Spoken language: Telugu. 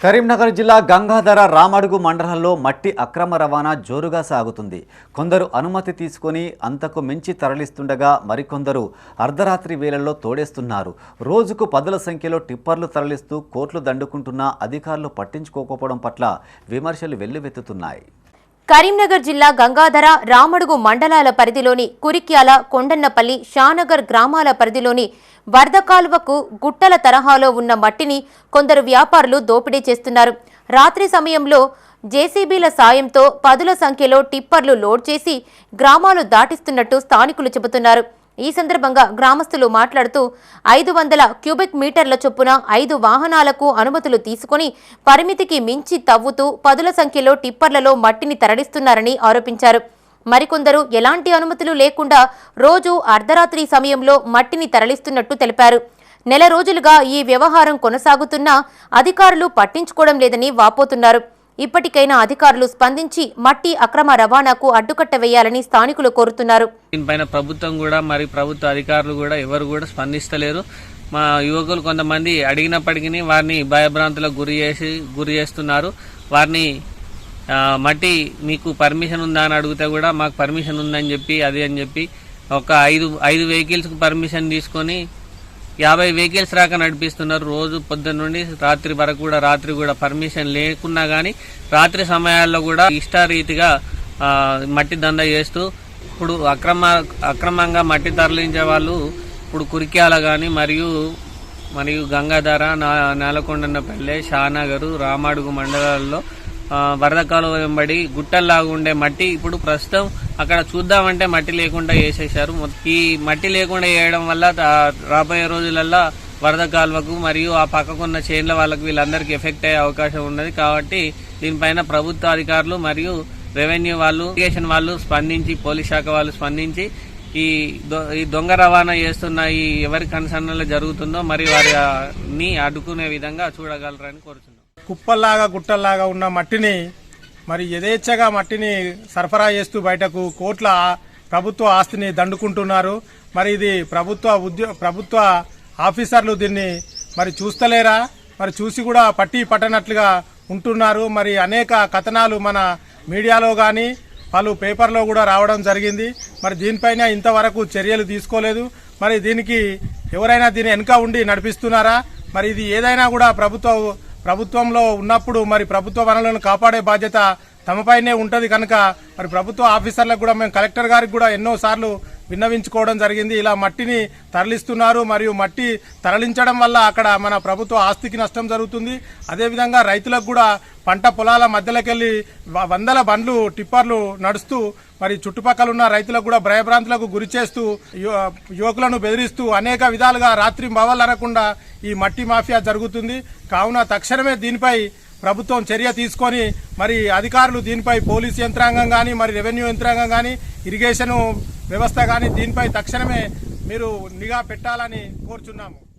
కరీంనగర్ జిల్లా గంగాధర రామడుగు మండలంలో మట్టి అక్రమ రవాణా జోరుగా సాగుతుంది. కొందరు అనుమతి తీసుకొని అంతకు మించి తరలిస్తుండగా మరికొందరు అర్ధరాత్రి వేళల్లో తోడేస్తున్నారు. రోజుకు పదుల సంఖ్యలో టిప్పర్లు తరలిస్తూ కోట్లు దండుకుంటున్నా అధికారులు పట్టించుకోకపోవడం పట్ల విమర్శలు వెల్లువెత్తుతున్నాయి. కరీంనగర్ జిల్లా గంగాధర రామడుగు మండలాల పరిధిలోని కురిక్యాల, కొండన్నపల్లి, షానగర్ గ్రామాల పరిధిలోని వరద కాలువకు గుట్టల తరహాలో ఉన్న మట్టిని కొందరు వ్యాపారులు దోపిడీ చేస్తున్నారు. రాత్రి సమయంలో జేసీబీల సాయంతో పదుల సంఖ్యలో టిప్పర్లు లోడ్ చేసి గ్రామాలు దాటిస్తున్నట్టు స్థానికులు చెబుతున్నారు. ఈ సందర్భంగా గ్రామస్తులు మాట్లాడుతూ 500 క్యూబిక్ మీటర్ల చొప్పున 5 వాహనాలకు అనుమతులు తీసుకుని పరిమితికి మించి తవ్వుతూ పదుల సంఖ్యలో టిప్పర్లలో మట్టిని తరలిస్తున్నారని ఆరోపించారు. మరికొందరు ఎలాంటి అనుమతులు లేకుండా రోజు అర్ధరాత్రి సమయంలో మట్టిని తరలిస్తున్నట్టు తెలిపారు. నెల రోజులుగా ఈ వ్యవహారం కొనసాగుతున్నా అధికారులు పట్టించుకోవడం లేదని వాపోతున్నారు. ఇప్పటికైనా అధికారులు స్పందించి మట్టి అక్రమ రవాణాకు అడ్డుకట్ట వేయాలని స్థానికులు కోరుతున్నారు. దీనిపైన ప్రభుత్వం కూడా మరి ప్రభుత్వ అధికారులు కూడా ఎవరు కూడా స్పందిస్తలేరు. మా యువకులు కొంతమంది అడిగినప్పటికీ వారిని భయభ్రాంతులకు గురి చేస్తున్నారు. వారిని మట్టి మీకు పర్మిషన్ ఉందా అని అడిగితే కూడా మాకు పర్మిషన్ ఉందని చెప్పి అది అని చెప్పి ఒక ఐదు వెహికల్స్కి పర్మిషన్ తీసుకొని 50 వెహికల్స్ రాక నడిపిస్తున్నారు. రోజు పొద్దున్న నుండి రాత్రి వరకు కూడా రాత్రి కూడా పర్మిషన్ లేకున్నా కానీ రాత్రి సమయాల్లో కూడా ఇష్టారీతిగా మట్టి దందా చేస్తూ ఇప్పుడు అక్రమంగా మట్టి తరలించే వాళ్ళు ఇప్పుడు కురిక్యాల కానీ మరియు గంగాధర, నేలకొండన్నపల్లె, షానగరు, రామడుగు మండలాల్లో వరద కాలువ వెంబడి గుట్టల్లాగా ఉండే మట్టి ఇప్పుడు ప్రస్తుతం అక్కడ చూద్దామంటే మట్టి లేకుండా వేసేశారు. ఈ మట్టి లేకుండా వేయడం వల్ల రాబోయే రోజులలో వరద కాలువకు మరియు ఆ పక్కకున్న చేన్ల వాళ్ళకు వీళ్ళందరికీ ఎఫెక్ట్ అయ్యే అవకాశం ఉన్నది. కాబట్టి దీనిపైన ప్రభుత్వ అధికారులు మరియు రెవెన్యూ వాళ్ళు, ఇరిగేషన్ వాళ్ళు స్పందించి, పోలీస్ శాఖ వాళ్ళు స్పందించి ఈ దొంగ రవాణా చేస్తున్న ఈ ఎవరి కన్సర్న్లో జరుగుతుందో మరి వారిని అడ్డుకునే విధంగా చూడగలరని కోరుతున్నాం. కుప్పల్లాగా గుట్టల్లాగా ఉన్న మట్టిని మరి యథేచ్ఛగా మట్టిని సరఫరా చేస్తూ బయటకు కోట్ల ప్రభుత్వ ఆస్తిని దండుకుంటున్నారు. మరి ఇది ప్రభుత్వ ఆఫీసర్లు దీన్ని మరి చూస్తలేరా? మరి చూసి కూడా పట్టనట్లుగా ఉంటున్నారు. మరి అనేక కథనాలు మన మీడియాలో కానీ పలు పేపర్లో కూడా రావడం జరిగింది. మరి దీనిపైన ఇంతవరకు చర్యలు తీసుకోలేదు. మరి దీనికి ఎవరైనా దీని వెనుక ఉండి నడిపిస్తున్నారా? మరి ఇది ఏదైనా కూడా ప్రభుత్వంలో ఉన్నప్పుడు మరి ప్రభుత్వ వనరులను కాపాడే బాధ్యత తమపైనే ఉంటది కనుక మరి ప్రభుత్వ ఆఫీసర్లకు కూడా మేము కలెక్టర్ గారికి కూడా ఎన్నోసార్లు విన్నవించుకోవడం జరిగింది. ఇలా మట్టిని తరలిస్తున్నారు. మరియు మట్టి తరలించడం వల్ల అక్కడ మన ప్రభుత్వ ఆస్తికి నష్టం జరుగుతుంది. అదేవిధంగా రైతులకు కూడా పంట పొలాల మధ్యలోకెళ్లి 100 బండ్లు టిప్పర్లు నడుస్తూ మరి చుట్టుపక్కల ఉన్న రైతులకు కూడా భయభ్రాంతులకు గురి చేస్తూ యువకులను బెదిరిస్తూ అనేక విధాలుగా రాత్రి బవళ్ళు అనకుండా ఈ మట్టి మాఫియా జరుగుతుంది. కావున తక్షణమే దీనిపై ప్రభుత్వం చర్య తీసుకొని మరి అధికారులు దీనిపై పోలీసు యంత్రాంగం కానీ మరి రెవెన్యూ యంత్రాంగం కానీ ఇరిగేషన్ వ్యవస్థ కానీ దీనిపై తక్షణమే మీరు నిఘా పెట్టాలని కోరుచున్నాము.